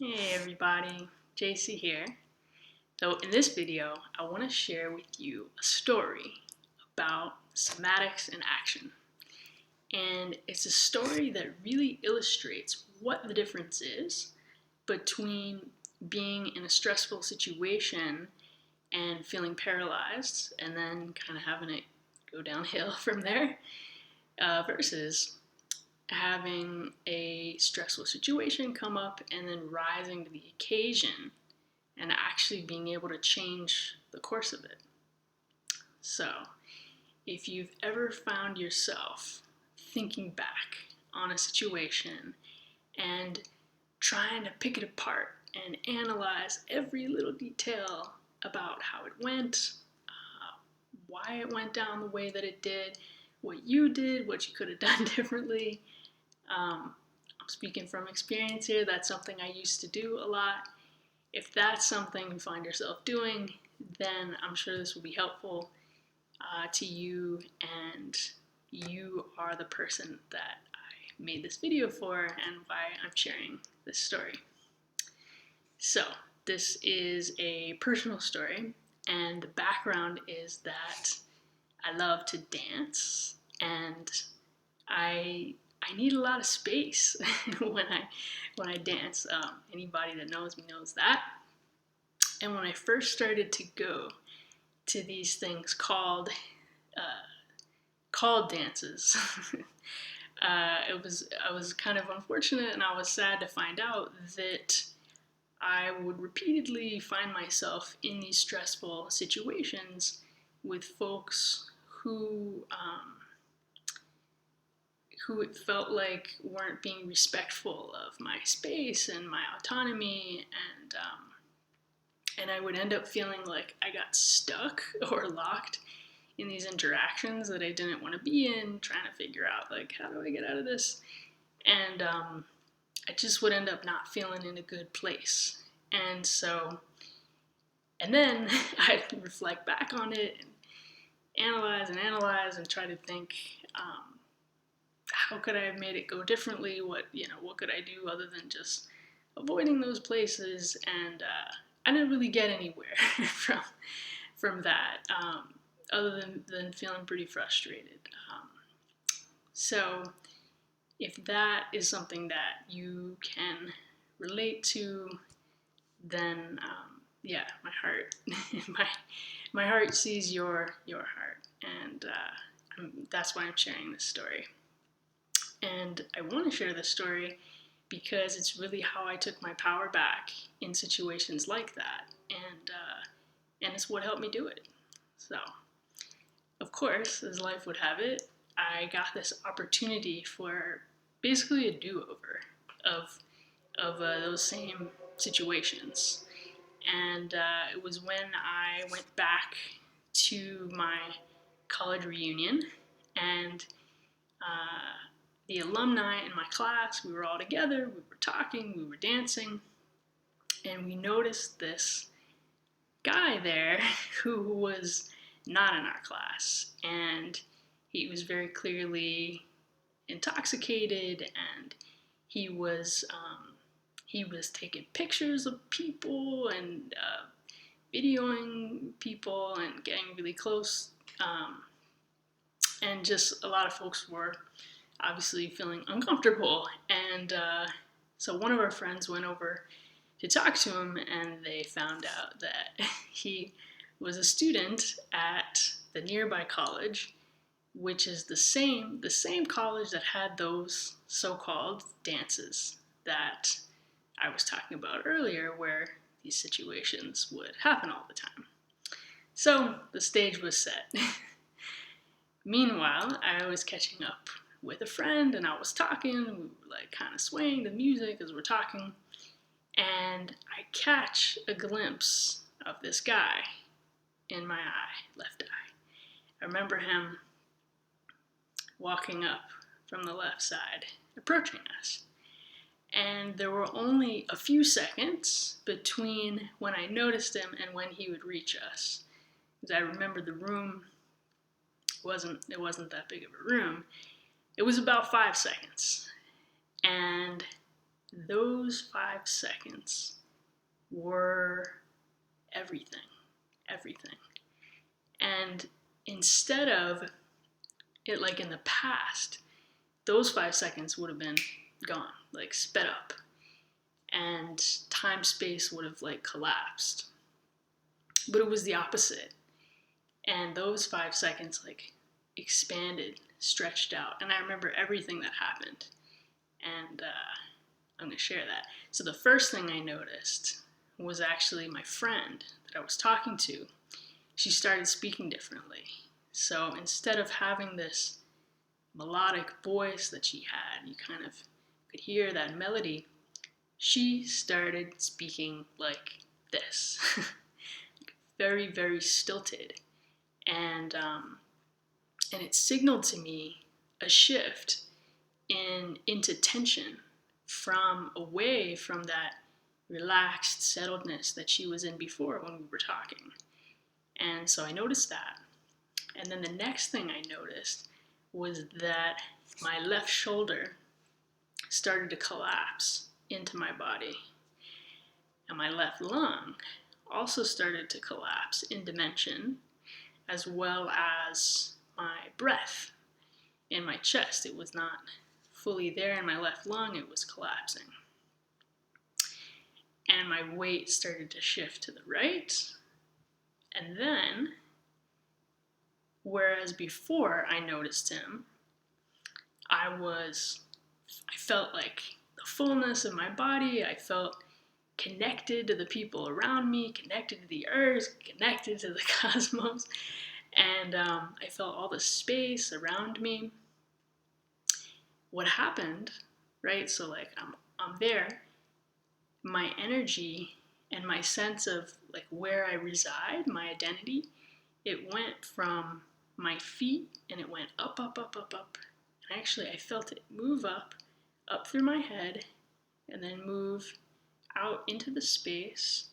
Hey everybody, JC here. So in this video, I want to share with you a story about somatics in action. And it's a story that really illustrates what the difference is between being in a stressful situation and feeling paralyzed and then kind of having it go downhill from there versus having a stressful situation come up and then rising to the occasion and actually being able to change the course of it. So, if you've ever found yourself thinking back on a situation and trying to pick it apart and analyze every little detail about how it went, why it went down the way that it did, what you did, what you could have done differently, I'm speaking from experience here. That's something I used to do a lot. If that's something you find yourself doing, then I'm sure this will be helpful to you, and you are the person that I made this video for and why I'm sharing this story. So, this is a personal story, and the background is that I love to dance, and I need a lot of space when I dance. Anybody that knows me knows that. And when I first started to go to these things called dances, I was kind of unfortunate, and I was sad to find out that I would repeatedly find myself in these stressful situations with folks who it felt like weren't being respectful of my space and my autonomy, and I would end up feeling like I got stuck or locked in these interactions that I didn't want to be in, trying to figure out like, how do I get out of this? And I just would end up not feeling in a good place. And so, and then I'd reflect back on it and analyze and try to think, how could I have made it go differently? What could I do other than just avoiding those places? And I didn't really get anywhere from that, other than feeling pretty frustrated. So if that is something that you can relate to, then yeah, my heart, my heart sees your heart, and that's why I'm sharing this story. And I want to share this story because it's really how I took my power back in situations like that, and it's what helped me do it. So, of course, as life would have it, I got this opportunity for basically a do-over of those same situations, and it was when I went back to my college reunion, and the alumni in my class, we were all together, we were talking, we were dancing, and we noticed this guy there who was not in our class, and he was very clearly intoxicated, and he was taking pictures of people and videoing people and getting really close, and just a lot of folks were obviously feeling uncomfortable, and so one of our friends went over to talk to him, and they found out that he was a student at the nearby college, which is the same college that had those so-called dances that I was talking about earlier, where these situations would happen all the time. So the stage was set. Meanwhile, I was catching up with a friend, and I was talking, we were like kind of swaying the music as we're talking, and I catch a glimpse of this guy in my eye, left eye. I remember him walking up from the left side, approaching us, and there were only a few seconds between when I noticed him and when he would reach us, because I remember the room it wasn't that big of a room. It was about 5 seconds, and those 5 seconds were everything, everything. And instead of it like in the past, those 5 seconds would have been gone, like sped up, and time space would have like collapsed. But it was the opposite. And those 5 seconds like expanded, stretched out. And I remember everything that happened. And I'm going to share that. So the first thing I noticed was actually my friend that I was talking to. She started speaking differently. So instead of having this melodic voice that she had, you kind of could hear that melody, she started speaking like this. Very, very stilted. And it signaled to me a shift into tension from away from that relaxed settledness that she was in before when we were talking. And so I noticed that. And then the next thing I noticed was that my left shoulder started to collapse into my body. And my left lung also started to collapse in dimension, as well as my breath in my chest. It was not fully there in my left lung, it was collapsing. And my weight started to shift to the right. And then, whereas before I noticed him, I felt like the fullness of my body. I felt connected to the people around me, connected to the earth, connected to the cosmos. And I felt all the space around me. What happened, right? So like I'm there. My energy and my sense of like where I reside, my identity, it went from my feet and it went up, up, up, up, up. And actually I felt it move up through my head, and then move out into the space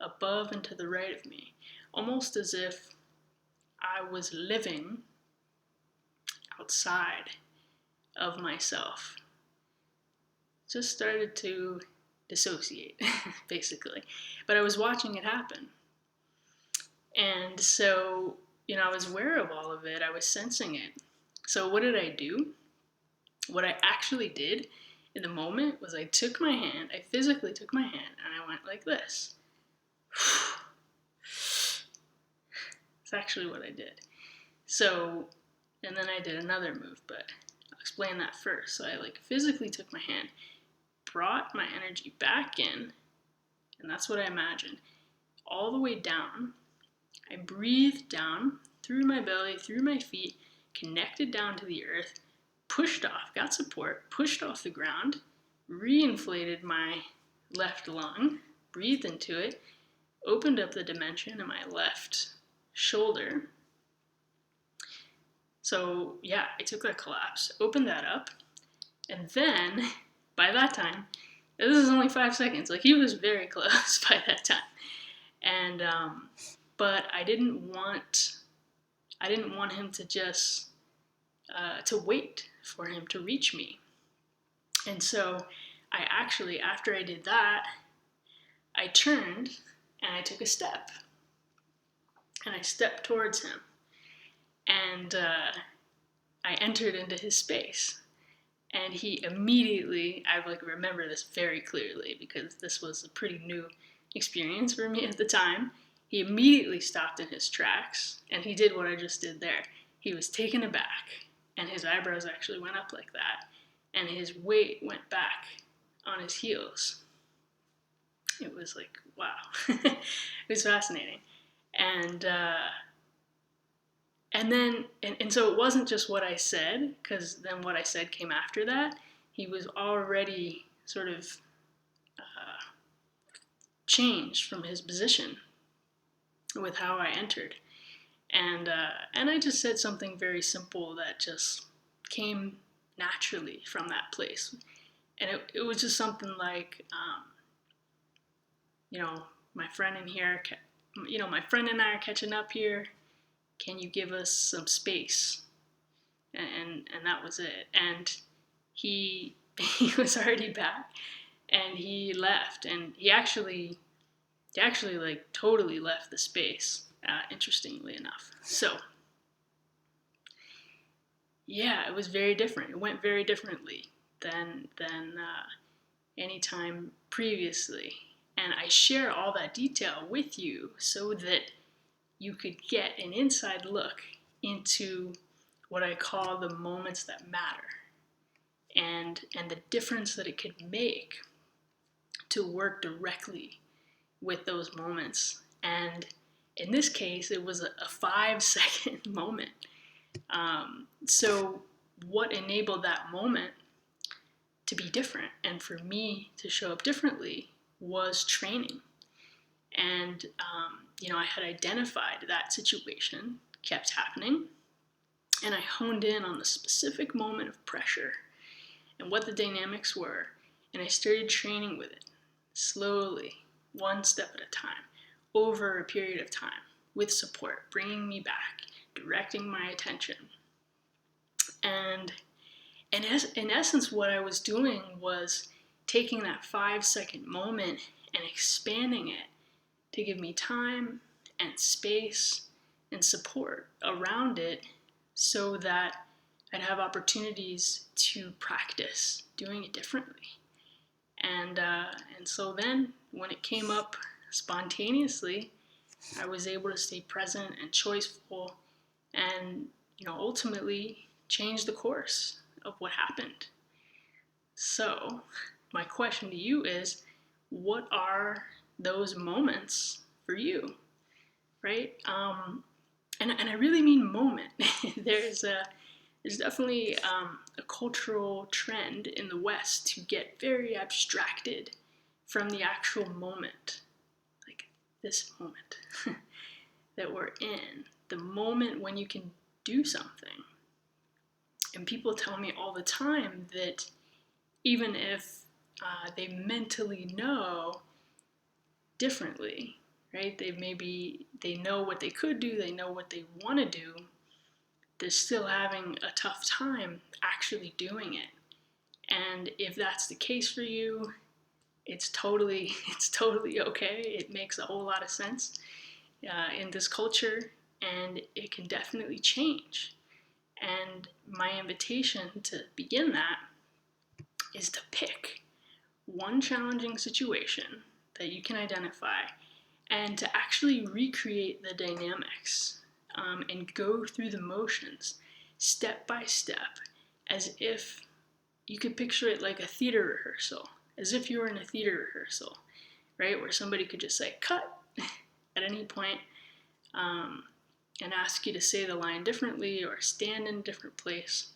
above and to the right of me, almost as if I was living outside of myself. Just started to dissociate, basically. But I was watching it happen. And so, I was aware of all of it. I was sensing it. So what did I do? What I actually did in the moment was I took my hand, I physically took my hand, and I went like this. It's actually what I did. So, and then I did another move, but I'll explain that first. So I like physically took my hand, brought my energy back in, and that's what I imagined, all the way down. I breathed down through my belly, through my feet, connected down to the earth, pushed off, got support, pushed off the ground, reinflated my left lung, breathed into it, opened up the dimension in my left shoulder. So yeah, I took that collapse, opened that up, and then by that time, this is only 5 seconds, like he was very close by that time. And but I didn't want him to just to wait for him to reach me. And so I actually, after I did that, I turned and I took a step. And I stepped towards him. And I entered into his space. And he immediately, I remember this very clearly because this was a pretty new experience for me at the time. He immediately stopped in his tracks, and he did what I just did there. He was taken aback, and his eyebrows actually went up like that, and his weight went back on his heels. It was like, wow. It was fascinating. And so it wasn't just what I said, because then what I said came after that. He was already sort of changed from his position with how I entered. And I just said something very simple that just came naturally from that place. And it was just something like, my friend in here, my friend and I are catching up here. Can you give us some space? And that was it. And he was already back. And he left, and he actually like totally left the space, interestingly enough. So yeah, it was very different. It went very differently than any time previously. And I share all that detail with you so that you could get an inside look into what I call the moments that matter, and the difference that it could make to work directly with those moments. And in this case, it was a 5-second moment. So what enabled that moment to be different and for me to show up differently was training. And, I had identified that situation kept happening, and I honed in on the specific moment of pressure and what the dynamics were, and I started training with it slowly, one step at a time, over a period of time, with support, bringing me back, directing my attention. And in essence, what I was doing was taking that 5-second moment and expanding it to give me time and space and support around it so that I'd have opportunities to practice doing it differently. And so then when it came up spontaneously, I was able to stay present and choiceful and, ultimately change the course of what happened. So my question to you is, what are those moments for you, right? And I really mean moment. There's definitely a cultural trend in the West to get very abstracted from the actual moment, like this moment that we're in, the moment when you can do something. And people tell me all the time that even if they mentally know differently, right? They know what they could do, they know what they want to do, they're still having a tough time actually doing it. And if that's the case for you, it's totally okay. It makes a whole lot of sense in this culture, and it can definitely change. And my invitation to begin that is to pick one challenging situation that you can identify and to actually recreate the dynamics, and go through the motions step by step, as if you could picture it like a theater rehearsal, as if you were in a theater rehearsal, right? Where somebody could just say, cut, at any point, and ask you to say the line differently or stand in a different place.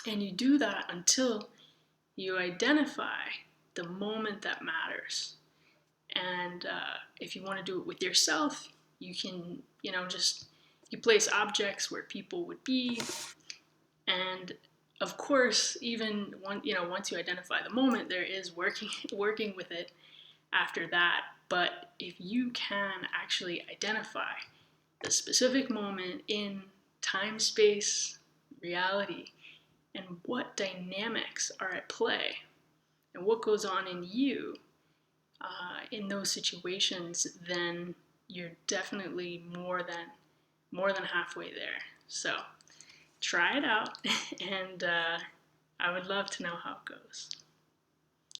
And you do that until you identify the moment that matters. And if you want to do it with yourself, you can, you place objects where people would be. And of course, even once you identify the moment, there is working with it after that. But if you can actually identify the specific moment in time, space, reality, and what dynamics are at play, and what goes on in you in those situations, then you're definitely more than halfway there. So try it out, and I would love to know how it goes.